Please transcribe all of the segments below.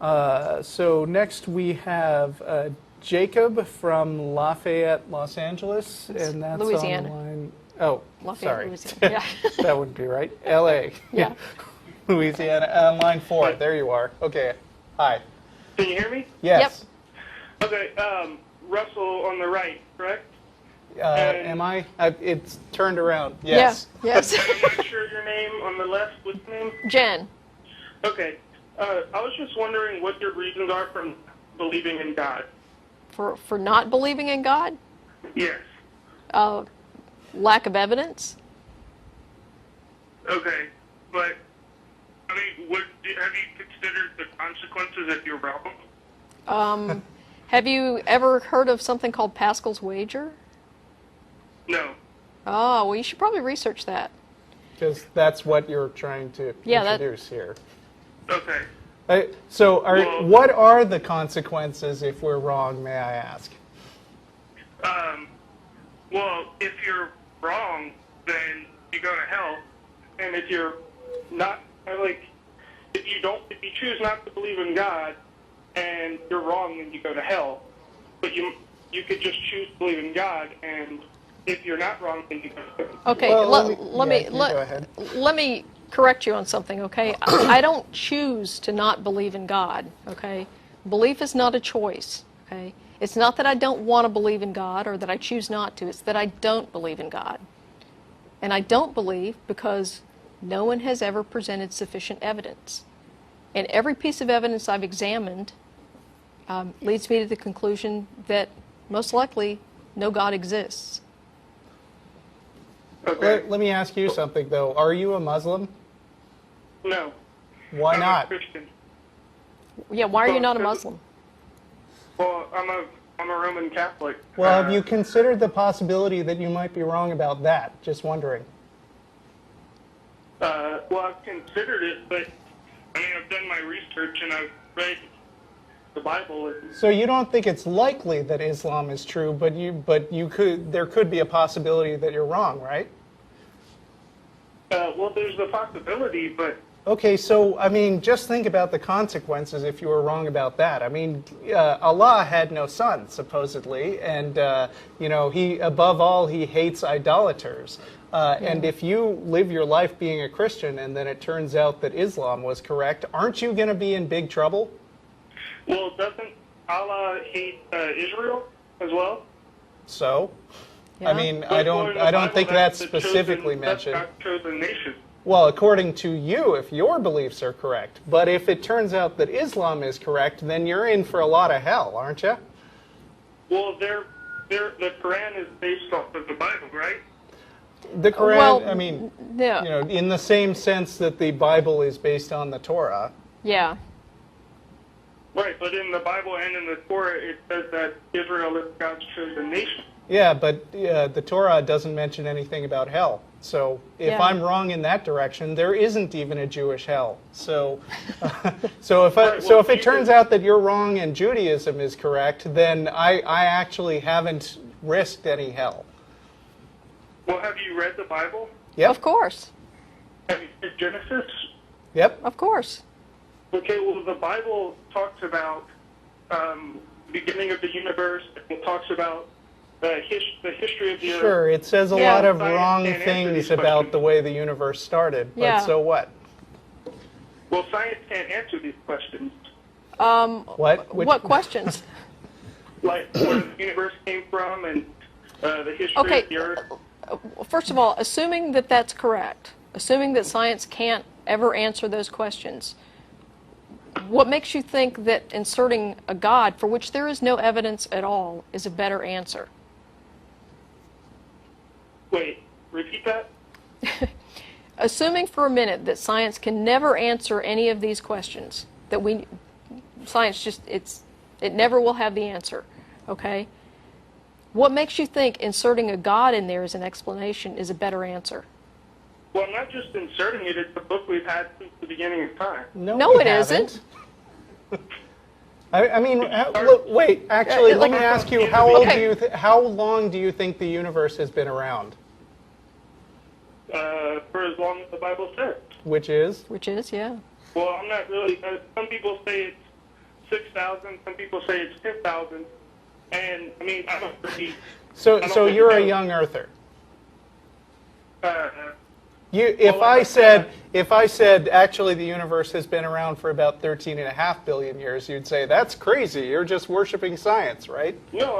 So next we have Jacob from Lafayette, Los Angeles, and that's Louisiana. on the line. Oh, Lafayette, sorry. Louisiana. Yeah. That wouldn't be right. L.A. Yeah. Louisiana, on line 4. There you are. Okay. Hi. Can you hear me? Yes. Okay, Russell on the right, correct? Am I? It's turned around. Yes. Yeah. Yes. I'm not sure your name on the left. What's your name? Jen. Okay. I was just wondering what your reasons are for believing in God. For not believing in God? Yes. Lack of evidence? Okay. But, I mean, have you considered the consequences if you're wrong? Have you ever heard of something called Pascal's wager? No. Oh, well, you should probably research that. Because that's what you're trying to introduce here. Okay. What are the consequences if we're wrong, may I ask? Well, if you're wrong, then you go to hell. And if you're not, if you choose not to believe in God and you're wrong, then you go to hell. But you could just choose to believe in God, and if you're not wrong, then you go to heaven. Okay, Well, let me correct you on something, okay? I don't choose to not believe in God, okay? Belief is not a choice, okay? It's not that I don't want to believe in God or that I choose not to. It's that I don't believe in God. And I don't believe because no one has ever presented sufficient evidence. And every piece of evidence I've examined leads me to the conclusion that most likely no God exists. Okay. Let me ask you something, though. Are you a Muslim? No. Why I'm not? a Christian. Yeah, why are you not a Muslim? Well, I'm a Roman Catholic. Well, have you considered the possibility that you might be wrong about that? Just wondering. Well, I've considered it, but I mean, I've done my research and I've read the Bible. So you don't think it's likely that Islam is true, but there could be a possibility that you're wrong, right? Well, there's the possibility, but Okay, so I mean, just think about the consequences if you were wrong about that. I mean, Allah had no son, supposedly, and He, above all, He hates idolaters. And if you live your life being a Christian and then it turns out that Islam was correct, aren't you going to be in big trouble? well, doesn't Allah hate Israel as well? So, Yeah. I mean, But I in don't the Bible, think that's the specifically chosen, mentioned. That's God's chosen nation. Well, according to you, if your beliefs are correct. But if it turns out that Islam is correct, then you're in for a lot of hell, aren't you? Well, the Quran is based off of the Bible, right? The Quran, Well, I mean, yeah. in the same sense that the Bible is based on the Torah. Yeah. Right, but in the Bible and in the Torah, it says that Israel is God's chosen nation. Yeah, but the Torah doesn't mention anything about hell. So if Yeah. I'm wrong in that direction, there isn't even a Jewish hell. So, if it turns out that you're wrong and Judaism is correct, then I actually haven't risked any hell. Well, have you read the Bible? Yep. Of course. Have you read Genesis? Yep. Of course. Okay, well, the Bible talks about the beginning of the universe. It talks about the history of the earth. Sure, it says a Yeah. lot of Science wrong can't answer things these about questions. the way the universe started. But Yeah. so what? Well, science can't answer these questions. What? What questions? Like where the universe came from and the history Okay. of the earth. First of all, assuming that that's correct, assuming that science can't ever answer those questions, what makes you think that inserting a God for which there is no evidence at all is a better answer? Wait, repeat that? Assuming for a minute that science can never answer any of these questions, that science just, it never will have the answer, okay? What makes you think inserting a God in there as an explanation is a better answer? Well, I'm not just inserting it. It's the book we've had since the beginning of time. No, we it haven't. isn't. I mean, look, wait. Actually, let me ask you: how old Okay. do you? How long do you think the universe has been around? For as long as the Bible says. Which is? Which is, yeah. Well, I'm not really. Some people say it's 6,000. Some people say it's 10,000. And I mean, I'm a pretty. So you're a young earther. Uh, If I said actually the universe has been around for about 13.5 billion years, you'd say that's crazy. You're just worshiping science, right? no,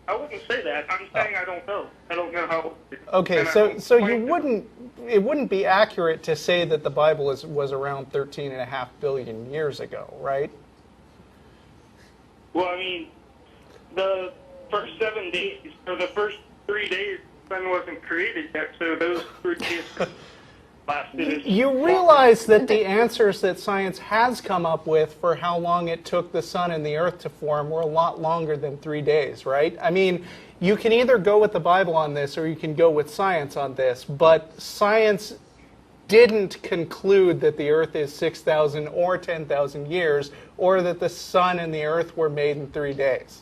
I wouldn't say that. I'm saying I don't know. I don't know how. Okay, and I so don't so claim you to. wouldn't it wouldn't be accurate to say that the Bible was around 13.5 billion years ago, right? Well, I mean, the first 7 days, or the first 3 days, the sun wasn't created yet, so those 3 days lasted. You realize that the answers that science has come up with for how long it took the sun and the earth to form were a lot longer than 3 days, right? I mean, you can either go with the Bible on this or you can go with science on this, but science didn't conclude that the earth is 6,000 or 10,000 years, or that the sun and the earth were made in 3 days.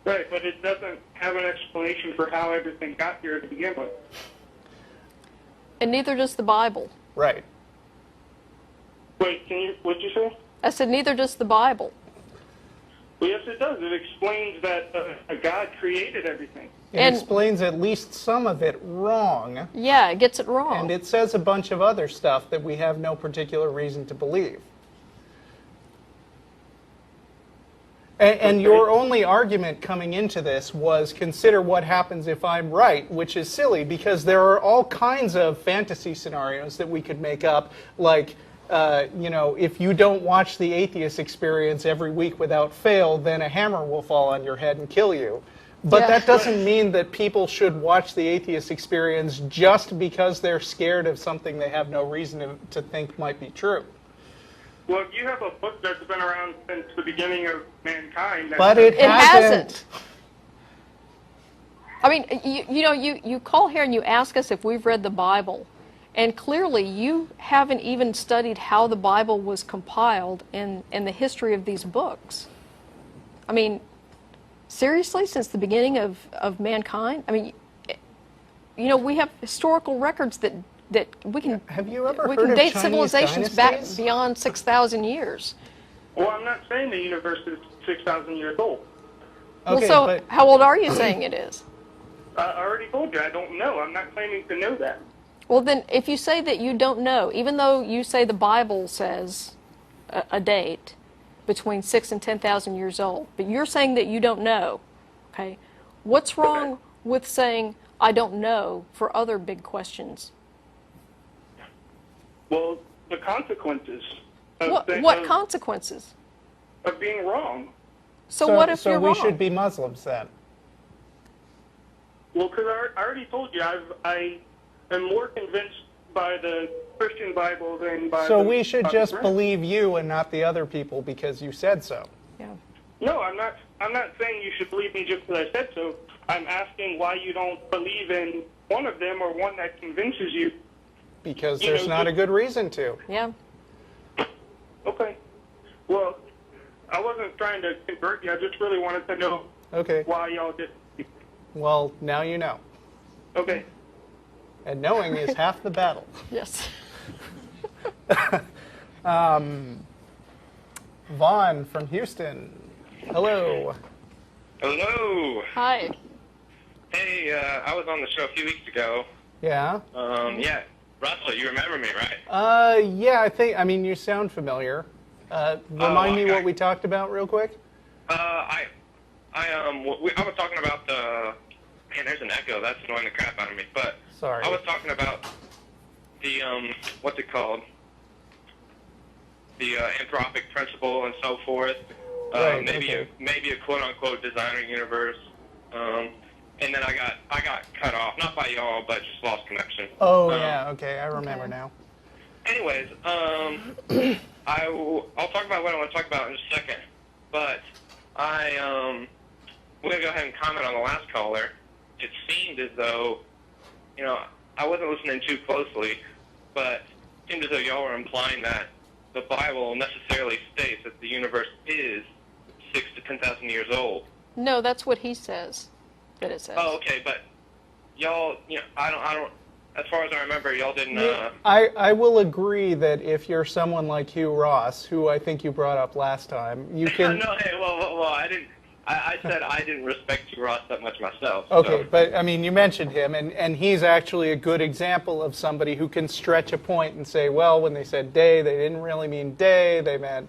Right, but it doesn't have an explanation for how everything got here to begin with. And neither does the Bible. Right. Wait, what'd you say? I said neither does the Bible. Well, yes, it does. It explains that a God created everything. It And- explains at least some of it wrong, Yeah, it gets it wrong. and it says a bunch of other stuff that we have no particular reason to believe. And your only argument coming into this was consider what happens if I'm right, which is silly because there are all kinds of fantasy scenarios that we could make up, like, if you don't watch the Atheist Experience every week without fail, then a hammer will fall on your head and kill you. But Yeah. that doesn't mean that people should watch the Atheist Experience just because they're scared of something they have no reason to think might be true. Well, you have a book that's been around since the beginning of mankind. But it hasn't. I mean, you call here and you ask us if we've read the Bible, and clearly you haven't even studied how the Bible was compiled and the history of these books. I mean, seriously, since the beginning of mankind? I mean, we have historical records that we can Have you ever we heard can of date Chinese civilizations dynasties? back beyond 6,000 years. Well, I'm not saying the universe is 6,000 years old. Okay, well, so but how old are you saying it is? I already told you I don't know. I'm not claiming to know that. Well, then, if you say that you don't know, even though you say the Bible says a date between 6 and 10,000 years old, but you're saying that you don't know, okay? What's wrong with saying I don't know for other big questions? Well, the consequences What consequences? of being wrong. So what if you're we wrong? should be Muslims then? Well, because I already told you, I am more convinced by the Christian Bible than by So the we should by the just Quran. believe you and not the other people because you said so. Yeah. No, I'm not saying you should believe me just because I said so. I'm asking why you don't believe in one of them or one that convinces you. Because You there's know, not a good reason to. Yeah. Okay. Well, I wasn't trying to convert you. I just really wanted to know Okay. why y'all did. Well, now you know. Okay. And knowing is half the battle. Yes. Vaughn from Houston. Hello. Hello. Hi. Hey, I was on the show a few weeks ago. Yeah? Yeah, Russell, you remember me, right? Yeah, I mean, you sound familiar. Remind me okay. what we talked about real quick. I was talking about the. Man, there's an echo. That's annoying the crap out of me. But Sorry. I was talking about the what's it called? The anthropic principle and so forth. Right, maybe okay. maybe a quote unquote designer universe. And then I got cut off, not by y'all, but just lost connection. Oh, yeah, okay, I remember now. Anyways, I'll talk about what I want to talk about in just a second. But we're going to go ahead and comment on the last caller. It seemed as though, I wasn't listening too closely, but it seemed as though y'all were implying that the Bible necessarily states that the universe is 6 to 10,000 years old. No, that's what he says that it says. Oh, okay, but y'all, I as far as I remember, y'all didn't. I will agree that if you're someone like Hugh Ross, who I think you brought up last time, you can. No, hey, well, I didn't. I said I didn't respect Hugh Ross that much myself. Okay, so. but I mean, you mentioned him, and he's actually a good example of somebody who can stretch a point and say, well, when they said day, they didn't really mean day; they meant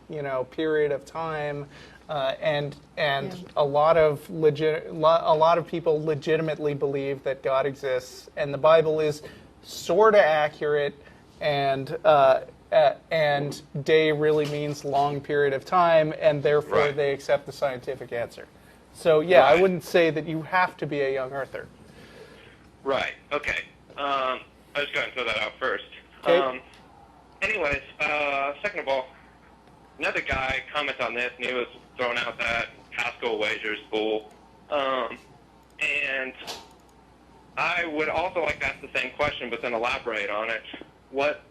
period of time, and a lot of people legitimately believe that God exists, and the Bible is sort of accurate, and day really means long period of time, and therefore Right. they accept the scientific answer. So yeah, Right. I wouldn't say that you have to be a young earther. Right. Okay. I was going to throw that out first. Okay. Anyways, second of all, another guy commented on this, and he was throwing out that Pascal wagers bull. And I would also like to ask the same question, but then elaborate on it. What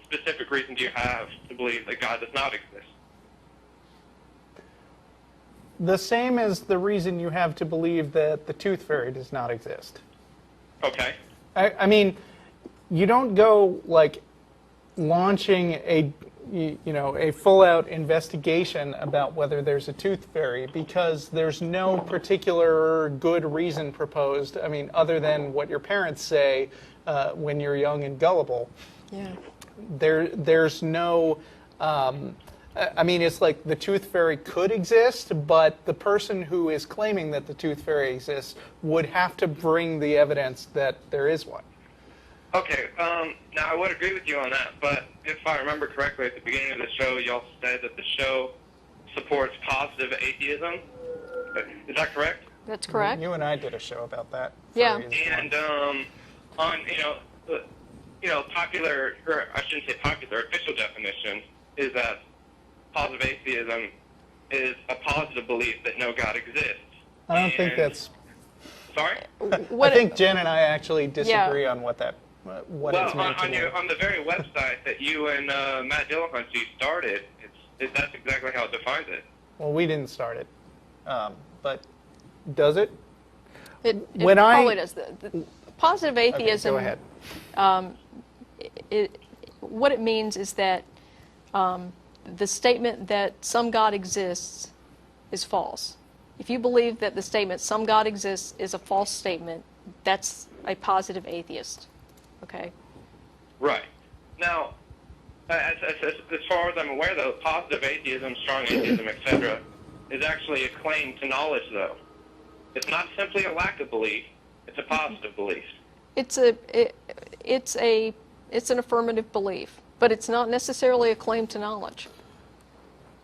specific reason do you have to believe that God does not exist? The same as the reason you have to believe that the tooth fairy does not exist. Okay. I mean, you don't go like launching a full-out investigation about whether there's a tooth fairy because there's no particular good reason proposed. I mean, other than what your parents say when you're young and gullible. Yeah. There's no. I mean, it's like the tooth fairy could exist, but the person who is claiming that the tooth fairy exists would have to bring the evidence that there is one. Okay, now I would agree with you on that, but if I remember correctly, at the beginning of the show, y'all said that the show supports positive atheism. Is that correct? That's correct. You and I did a show about that. Yeah. And on popular, or I shouldn't say popular, official definition is that positive atheism is a positive belief that no God exists. I don't think that's. Sorry? I think Jen and I actually disagree on what that. What it's meant to mean. On the very website that you and Matt Dillahuntzy started, that's exactly how it defines it. Well, we didn't start it, but does it? It When probably does. The positive atheism. Okay, go ahead. What it means is that the statement that some God exists is false. If you believe that the statement "some God exists" is a false statement, that's a positive atheist. Okay. Right. Now, as far as I'm aware, though, positive atheism, strong atheism, etc., is actually a claim to knowledge, though. It's not simply a lack of belief; it's a positive belief. It's an affirmative belief, but it's not necessarily a claim to knowledge.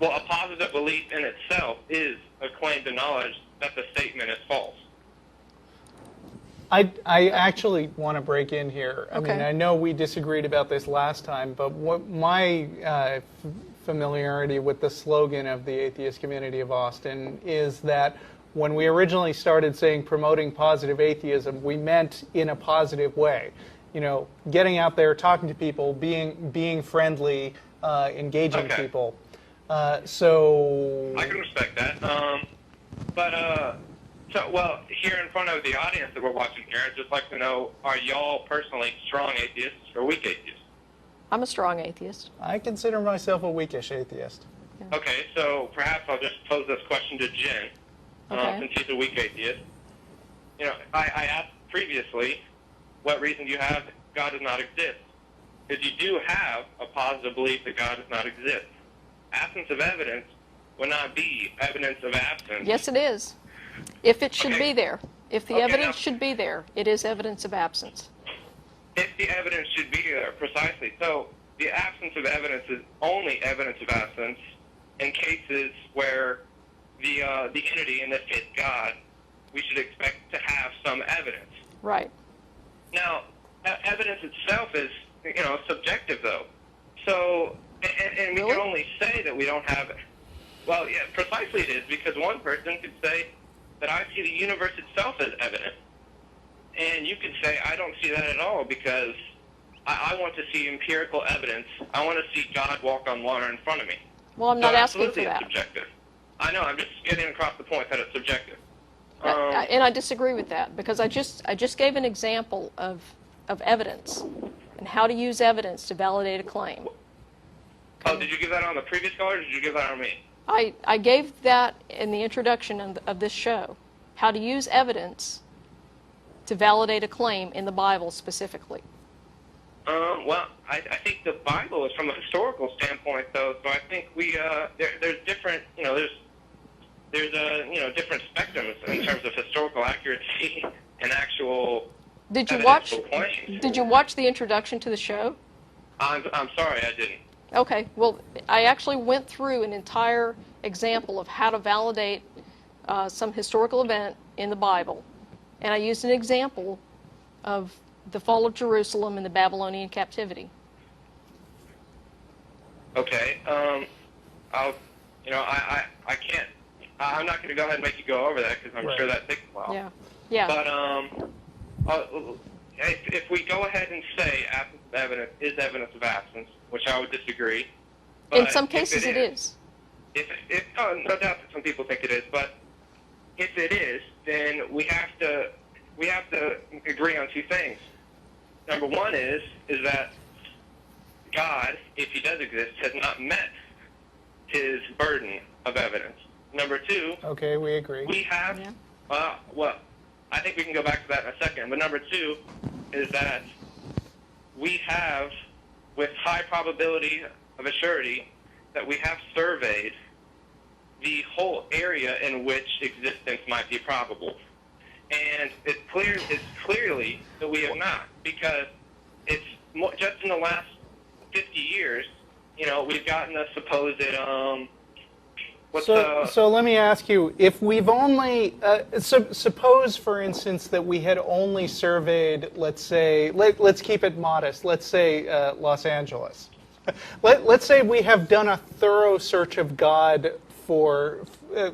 Well, a positive belief in itself is a claim to knowledge that the statement is false. I actually want to break in here. I Okay. mean, I know we disagreed about this last time, but what my familiarity with the slogan of the atheist community of Austin is that when we originally started saying promoting positive atheism, we meant in a positive way. You know, getting out there, talking to people, being friendly, engaging people. So I can respect that. Well, here in front of the audience that we're watching here, I'd just like to know, are y'all personally strong atheists or weak atheists? I'm a strong atheist. I consider myself a weakish atheist. Okay, so perhaps I'll just pose this question to Jen, since she's a weak atheist. You know, I asked previously, what reason do you have that God does not exist? Because you do have a positive belief that God does not exist. Absence of evidence would not be evidence of absence. Yes, it is. If it should Okay. be there. If the Okay, evidence now- should be there, it is evidence of absence. If the evidence should be there, precisely. So the absence of evidence is only evidence of absence in cases where the entity, in this case God, we should expect to have some evidence. Right. Now, evidence itself is, subjective, though. So, and we Really? can only say that we don't have it. Well, yeah, precisely it is, because one person could say that I see the universe itself as evident. And you could say, I don't see that at all, because I want to see empirical evidence. I want to see God walk on water in front of me. Well, I'm not asking for Absolutely, that. it's subjective. I know, I'm just getting across the point that it's subjective. And I disagree with that because I just gave an example of of evidence and how to use evidence to validate a claim. Oh, did you give that on the previous caller, or did you give that on me? I gave that in the introduction of this show, how to use evidence to validate a claim in the Bible specifically. Well, I think the Bible is from a historical standpoint, though. So I think there's different, there's different spectrums in terms of historical accuracy and actual. Did you watch the introduction to the show? I'm sorry, I didn't. Okay, well, I actually went through an entire example of how to validate some historical event in the Bible, and I used an example of the fall of Jerusalem and the Babylonian captivity. Okay, I can't. I'm not going to go ahead and make you go over that because I'm sure that takes a while. Yeah. But if we go ahead and say absence of evidence is evidence of absence, which I would disagree. In some cases, it is. No doubt that some people think it is, but if it is, then we have to agree on two things. Number one is that God, if he does exist, has not met his burden of evidence. Number two. Okay, we agree. We have. Yeah. Well, I think we can go back to that in a second. But number two is that we have, with high probability of a surety, that we have surveyed the whole area in which existence might be probable. And it's clearly that we have not, because it's just in the last 50 years, we've gotten a supposed So let me ask you, if we've only, suppose, for instance, that we had only surveyed, let's say, let's keep it modest, let's say Los Angeles. Let's say we have done a thorough search of God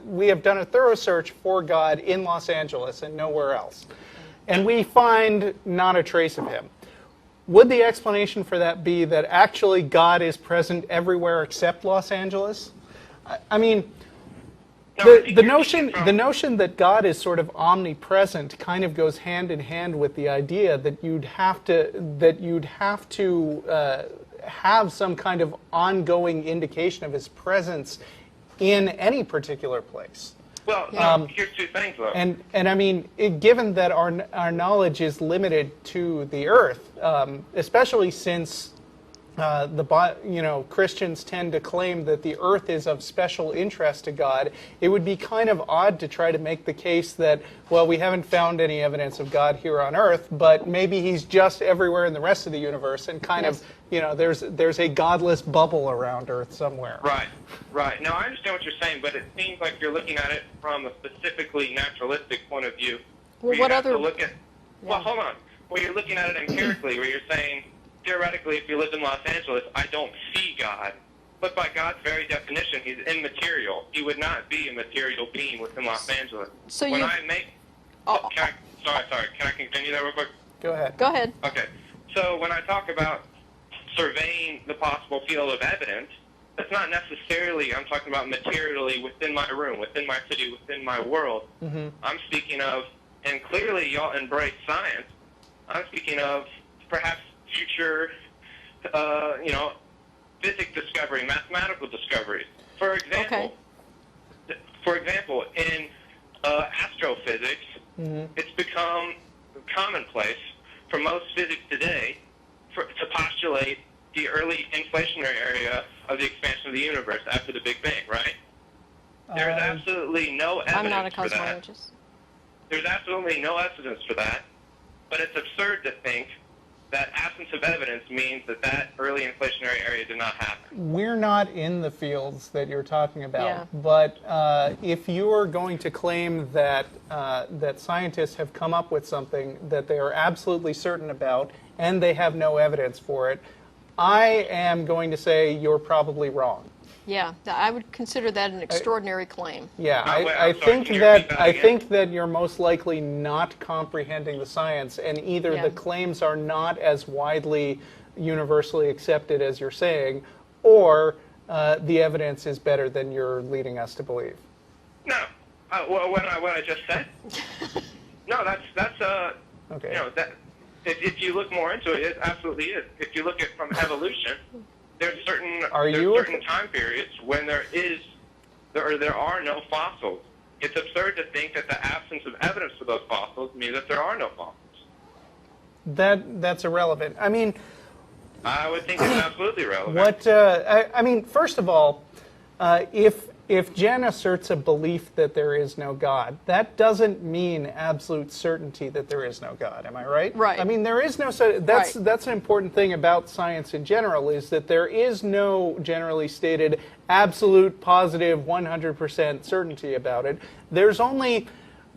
we have done a thorough search for God in Los Angeles and nowhere else. And we find not a trace of him. Would the explanation for that be that actually God is present everywhere except Los Angeles? I mean, the notion that God is sort of omnipresent kind of goes hand in hand with the idea that you'd have to have some kind of ongoing indication of his presence in any particular place. Well, here's two things, though. And I mean, given that our knowledge is limited to the earth, especially since Christians tend to claim that the earth is of special interest to God, it would be kind of odd to try to make the case that, well, we haven't found any evidence of God here on earth, but maybe he's just everywhere in the rest of the universe, and kind of, there's a godless bubble around earth somewhere. Right. Now, I understand what you're saying, but it seems like you're looking at it from a specifically naturalistic point of view. Well, what other... Well, hold on. Well, you're looking at it empirically, where you're saying, theoretically, if you lived in Los Angeles, I don't see God. But by God's very definition, he's immaterial. He would not be a material being within Los Angeles. So Can I continue that real quick? Go ahead. Go ahead. Okay. So when I talk about surveying the possible field of evidence, that's not necessarily, I'm talking about materially within my room, within my city, within my world. Mm-hmm. I'm speaking of, and clearly y'all embrace science, I'm speaking of perhaps future, physics discovery, mathematical discoveries. For example, in astrophysics, it's become commonplace for most physics today to postulate the early inflationary area of the expansion of the universe after the Big Bang, right? There's absolutely no evidence I'm not a for that. cosmologist. There's absolutely no evidence for that, but it's absurd to think that absence of evidence means that early inflationary area did not happen. We're not in the fields that you're talking about, Yeah. but if you are going to claim that that scientists have come up with something that they are absolutely certain about and they have no evidence for it, I am going to say you're probably wrong. Yeah, I would consider that an extraordinary claim. Yeah, I think that you're most likely not comprehending the science, and either the claims are not as widely universally accepted as you're saying, or the evidence is better than you're leading us to believe. No, what I just said. No, that's okay. If you look more into it, it absolutely is. If you look at from evolution, there's certain time periods when there are no fossils. It's absurd to think that the absence of evidence for those fossils means that there are no fossils. That's irrelevant. I mean, I would think it's absolutely relevant. what I mean, first of all, if Jen asserts a belief that there is no God, that doesn't mean absolute certainty that there is no God. Am I right? Right. I mean, there is no. That's an important thing about science in general, is that there is no generally stated absolute, positive, 100% certainty about it. There's only,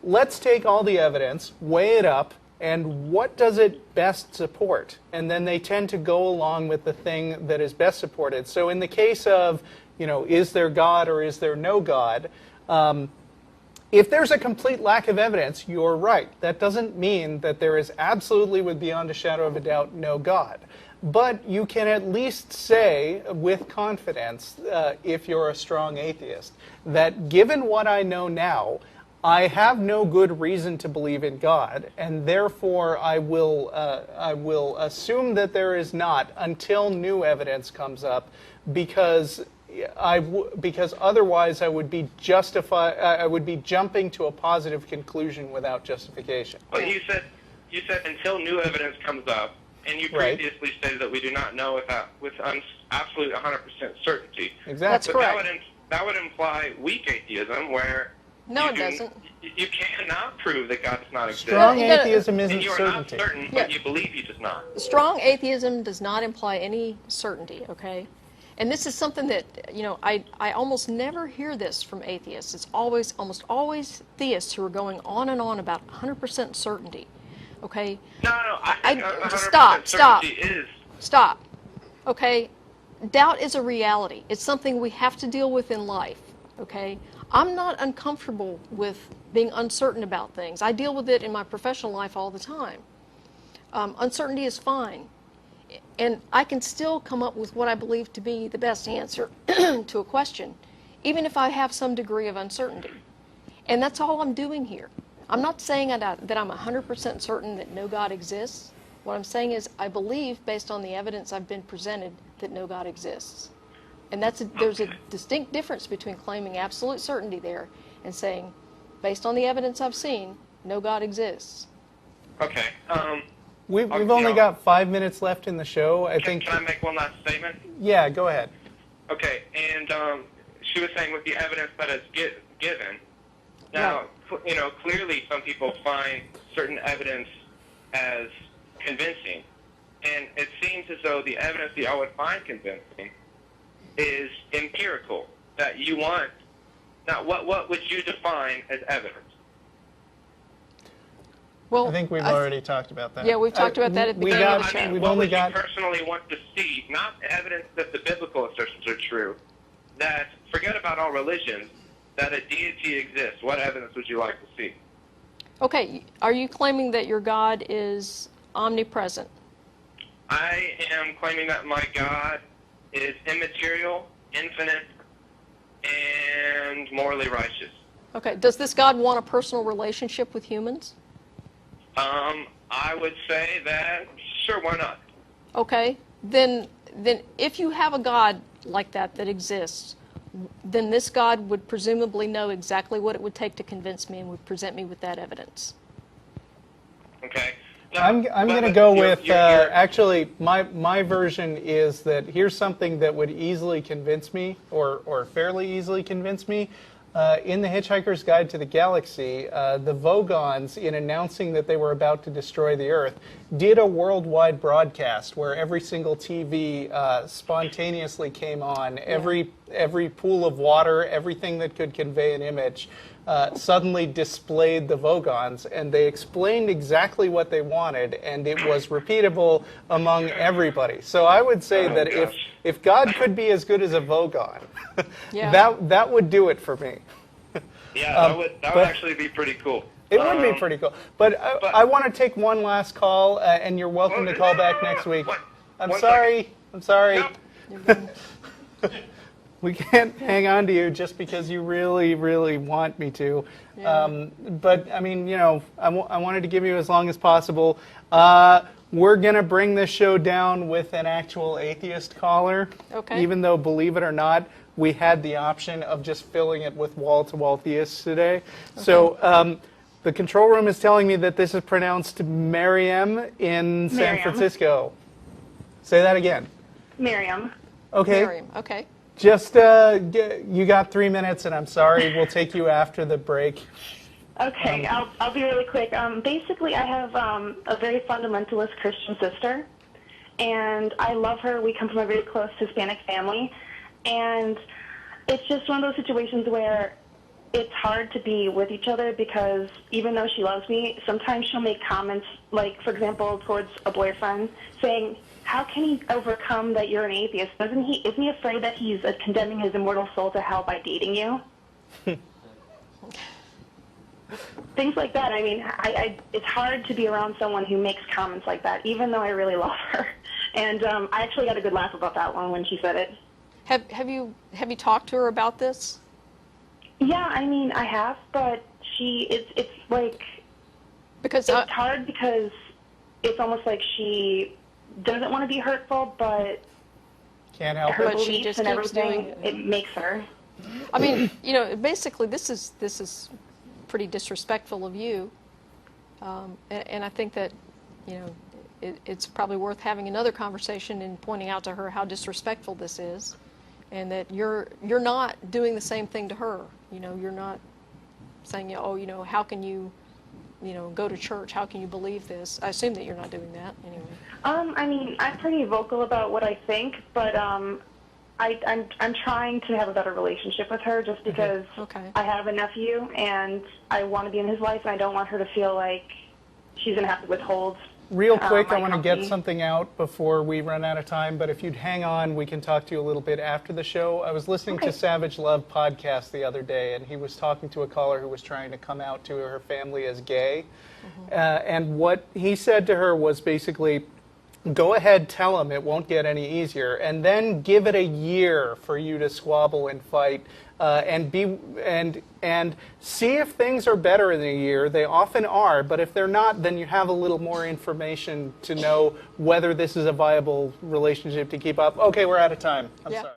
let's take all the evidence, weigh it up, and what does it best support? And then they tend to go along with the thing that is best supported. So in the case of, is there God or is there no God? If there's a complete lack of evidence, you're right. That doesn't mean that there is absolutely, with beyond a shadow of a doubt, no God. But you can at least say with confidence, if you're a strong atheist, that given what I know now, I have no good reason to believe in God, and therefore I will assume that there is not until new evidence comes up, because otherwise I would be jumping to a positive conclusion without justification. Well, you said until new evidence comes up, and you previously stated that we do not know with absolute 100% certainty. Exactly. That's correct. That would imply weak atheism, where No, it doesn't. You cannot prove that God does not exist. Strong atheism isn't and you are certainty. not certain, but you believe He does not. Strong atheism does not imply any certainty, okay? And this is something that, I almost never hear this from atheists. It's almost always theists who are going on and on about 100% certainty, okay? No, I think 100% Stop. certainty is. Stop. Okay? Doubt is a reality. It's something we have to deal with in life, okay? I'm not uncomfortable with being uncertain about things. I deal with it in my professional life all the time. Uncertainty is fine. And I can still come up with what I believe to be the best answer to a question, even if I have some degree of uncertainty. And that's all I'm doing here. I'm not saying that I'm 100% certain that no God exists. What I'm saying is I believe, based on the evidence I've been presented, that no God exists. And there's a distinct difference between claiming absolute certainty there and saying, based on the evidence I've seen, no God exists. Okay. We've only got 5 minutes left in the show. Can I make one last statement? Yeah, go ahead. Okay, and she was saying with the evidence that is given. Now, clearly some people find certain evidence as convincing, and it seems as though the evidence that y'all would find convincing is empirical, that you want. Now, what would you define as evidence? Well, I think we've already talked about that. Yeah, we've talked about that at the beginning of the show. We've what only would got. you personally want to see? Not evidence that the biblical assertions are true. That, forget about all religions, that a deity exists. What evidence would you like to see? Okay, are you claiming that your God is omnipresent? I am claiming that my God is immaterial, infinite, and morally righteous. Okay, does this God want a personal relationship with humans? I would say that, sure, why not? Okay, then if you have a God like that exists, then this God would presumably know exactly what it would take to convince me and would present me with that evidence. Okay. I'm going to go with, actually, my version is that here's something that would easily convince me, or fairly easily convince me. In The Hitchhiker's Guide to the Galaxy, the Vogons, in announcing that they were about to destroy the Earth, did a worldwide broadcast where every single TV spontaneously came on. Every pool of water, everything that could convey an image, suddenly displayed the Vogons, and they explained exactly what they wanted, and it was repeatable among everybody. So I would say that if God could be as good as a Vogon, that would do it for me. Yeah, that would actually be pretty cool. It would be pretty cool. But I want to take one last call, and you're welcome to call back next week. I'm sorry. We can't hang on to you just because you really, really want me to. Yeah. But, I mean, I wanted to give you as long as possible. we're going to bring this show down with an actual atheist caller. Okay. Even though, believe it or not, we had the option of just filling it with wall-to-wall theists today. Okay. So the control room is telling me that this is pronounced Miriam in San Francisco. Say that again. Miriam. Okay. Miriam, okay. Just, you got 3 minutes, and I'm sorry, we'll take you after the break. Okay, I'll be really quick. Basically, I have a very fundamentalist Christian sister, and I love her. We come from a very close Hispanic family, and it's just one of those situations where it's hard to be with each other because even though she loves me, sometimes she'll make comments, like, for example, towards a boyfriend, saying, how can he overcome that you're an atheist? Isn't he afraid that he's condemning his immortal soul to hell by dating you? Things like that. I mean, it's hard to be around someone who makes comments like that, even though I really love her. And I actually got a good laugh about that one when she said it. Have you talked to her about this? Yeah, I mean, I have, but it's like, because it's hard because it's almost like she doesn't want to be hurtful, but can't help her it. But she beliefs just and keeps everything, doing it makes her. I mean, you know, basically this is pretty disrespectful of you, and I think that, you know, it's probably worth having another conversation and pointing out to her how disrespectful this is, and that you're not doing the same thing to her. You know, you're not saying, oh, you know, how can you know, go to church? How can you believe this? I assume that you're not doing that anyway. I mean, I'm pretty vocal about what I think, but I'm trying to have a better relationship with her just because Okay. I have a nephew and I want to be in his life and I don't want her to feel like she's going to have to withhold. Real quick, my I want to company. get something out before we run out of time, but if you'd hang on, we can talk to you a little bit after the show. I was listening to Savage Love podcast the other day, and he was talking to a caller who was trying to come out to her family as gay. And what he said to her was basically, go ahead, tell him, it won't get any easier, and then give it a year for you to squabble and fight, and see if things are better in a year. They often are, but if they're not, then you have a little more information to know whether this is a viable relationship to keep up. Okay, we're out of time. I'm sorry.